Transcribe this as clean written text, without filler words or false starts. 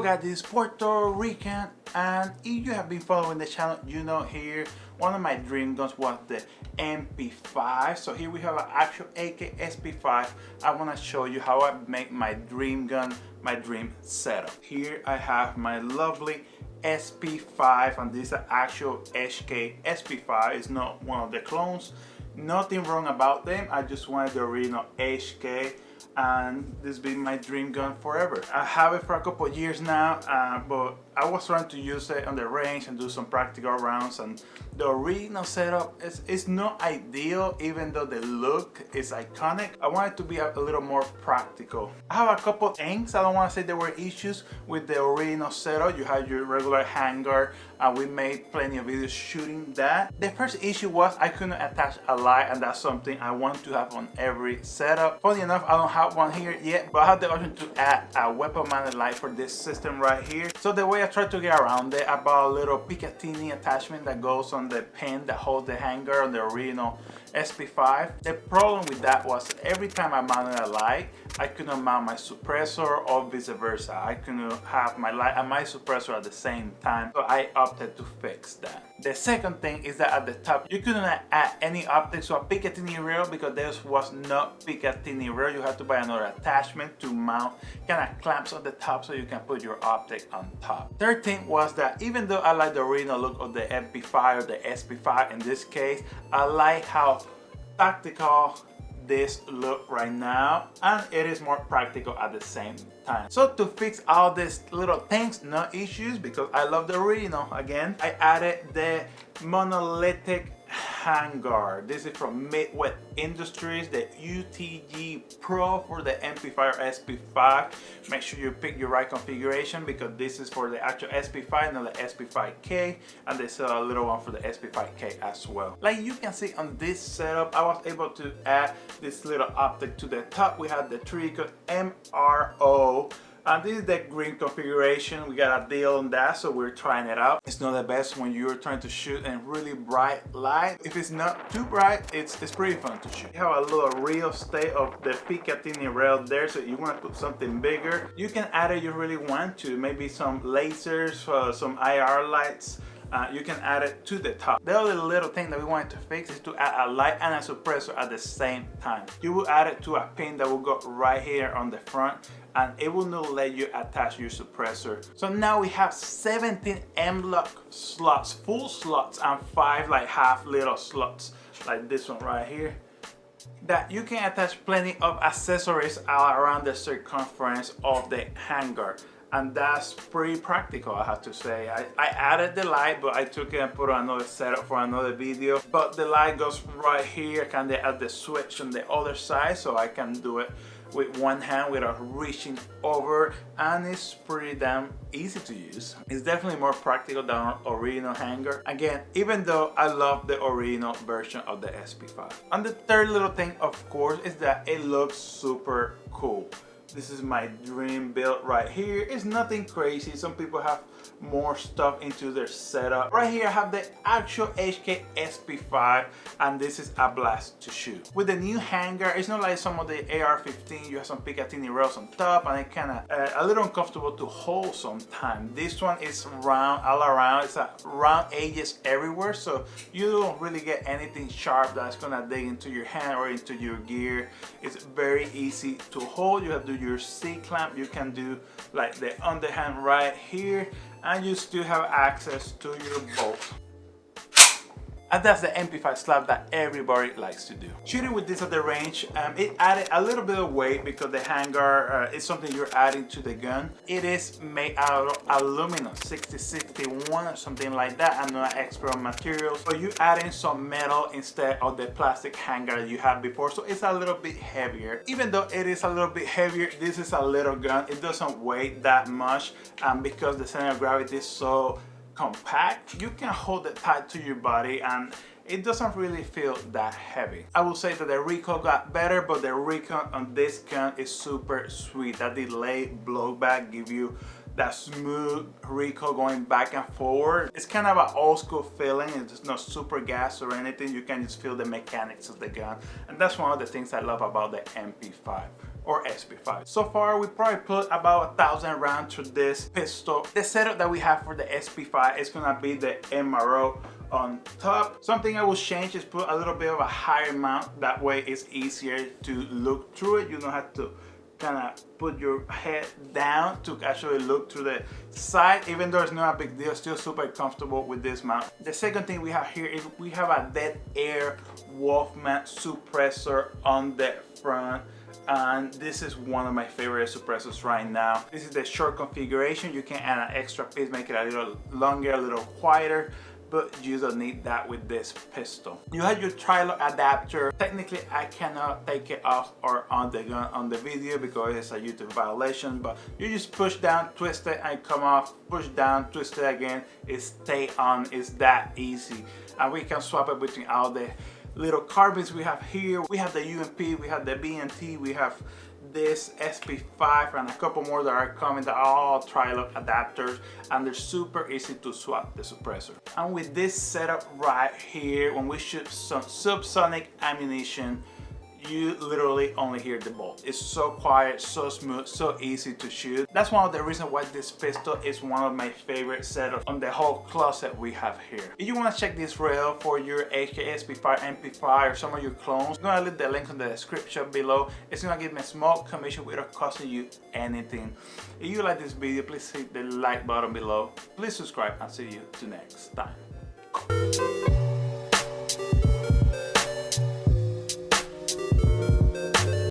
guys, this is Puerto Rican, and if you have been following the channel, you know here one of my dream guns was the MP5. So here we have an actual AK SP5. I want to show you how I make my dream gun, my dream setup. Here I have my lovely SP5, and this is an actual HK SP5. It's not one of the clones. Nothing wrong about them. I just wanted the original HK, and this has been my dream gun forever. I have it for a couple of years now, but I was trying to use it on the range and do some practical rounds, and the original setup is not ideal, even though the look is iconic. I want it to be a little more practical. I have a couple of things. I don't want to say there were issues with the original setup. You have your regular handguard, and we made plenty of videos shooting that. The first issue was I couldn't attach a light, and that's something I want to have on every setup. Funny enough, I don't have one here yet, but I have the option to add a weapon mounted light for this system right here. So the way I tried to get around it, I bought a little Picatinny attachment that goes on the pin that holds the handguard on the original SP5. The problem with that was every time I mounted a light, I couldn't mount my suppressor, or vice versa. I couldn't have my light and my suppressor at the same time, so I opted to fix that. The second thing is that at the top, you couldn't add any optics to a Picatinny rail because there was no Picatinny rail. You had to buy another attachment to mount kind of clamps on the top so you can put your optic on top. Third thing was that even though I like the original look of the MP5 or the SP5 in this case, I like how tactical this look right now, and it is more practical at the same time. So to fix all these little things, no issues, because I love the original. Again, I added the monolithic handguard. This is from Midwest Industries, the UTG Pro for the MP5 or SP5. Make sure you pick your right configuration because this is for the actual SP5, not the SP5K, and there's a little one for the SP5K as well. Like you can see on this setup, I was able to add this little optic to the top. We have the Trico MRO. And this is the green configuration. We got a deal on that, so we're trying it out. It's not the best when you're trying to shoot in really bright light. If it's not too bright, it's pretty fun to shoot. You have a little real estate of the Picatinny rail there, so you want to put something bigger. You can add it if you really want to, maybe some lasers, some IR lights. You can add it to the top. The other little thing that we wanted to fix is to add a light and a suppressor at the same time. You will add it to a pin that will go right here on the front, and it will not let you attach your suppressor. So now we have 17 M-lock slots, full slots, and 5 like half little slots like this one right here, that you can attach plenty of accessories all around the circumference of the handguard. And that's pretty practical, I have to say. I added the light, but I took it and put on another setup for another video. But the light goes right here, kind of at the switch on the other side, so I can do it with one hand without reaching over, and it's pretty damn easy to use. It's definitely more practical than our original handguard. Again, even though I love the original version of the SP5. And the third little thing, of course, is that it looks super cool. This is my dream build right here. It's nothing crazy. Some people have more stuff into their setup. Right here I have the actual HK SP5, and this is a blast to shoot. With the new handguard, it's not like some of the AR-15, you have some Picatinny rails on top, and it kind of a little uncomfortable to hold sometimes. This one is round all around. It's a round edges everywhere, so you don't really get anything sharp that's gonna dig into your hand or into your gear. It's very easy to hold. You have to do your C-clamp. You can do like the underhand right here, and you still have access to your bolt. And that's the MP5 slap that everybody likes to do. Shooting with this at the range, it added a little bit of weight because the handguard is something you're adding to the gun. It is made out of aluminum, 6061 or something like that. I'm not an expert on materials, but you add in some metal instead of the plastic handguard that you had before, so it's a little bit heavier. Even though it is a little bit heavier, this is a little gun. It doesn't weigh that much, because the center of gravity is so compact, you can hold it tight to your body and it doesn't really feel that heavy. I will say that the recoil got better, but the recoil on this gun is super sweet. That delay blowback give you that smooth recoil going back and forward. It's kind of an old school feeling. It's not super gas or anything. You can just feel the mechanics of the gun, and that's one of the things I love about the MP5. or SP5. So far we probably put about 1,000 rounds through this pistol. The setup that we have for the SP5 is gonna be the MRO on top. Something I will change is put a little bit of a higher mount, that way it's easier to look through it. You don't have to kind of put your head down to actually look through the side. Even though it's not a big deal, still super comfortable with this mount. The second thing we have here is we have a dead air Wolfman suppressor on the front, and this is one of my favorite suppressors right now. This is the short configuration. You can add an extra piece, make it a little longer, a little quieter, but you don't need that with this pistol. You have your tri-lock adapter. Technically I cannot take it off or on the gun on the video because it's a YouTube violation, but you just push down, twist it, and come off, push down, twist it again, it stay on. It's that easy. And we can swap it between all the little carbines we have here. We have the UMP, we have the BNT, we have this SP5 and a couple more that are coming that are all tri-lock adapters, and they're super easy to swap the suppressor. And with this setup right here, when we shoot some subsonic ammunition, you literally only hear the bolt. It's so quiet, so smooth, so easy to shoot. That's one of the reasons why this pistol is one of my favorite setups on the whole closet we have here. If you want to check this rail for your AK, SP5, MP5, or some of your clones, I'm gonna leave the link in the description below. It's gonna give me a small commission without costing you anything. If you like this video, please hit the like button below. Please subscribe and see you the next time.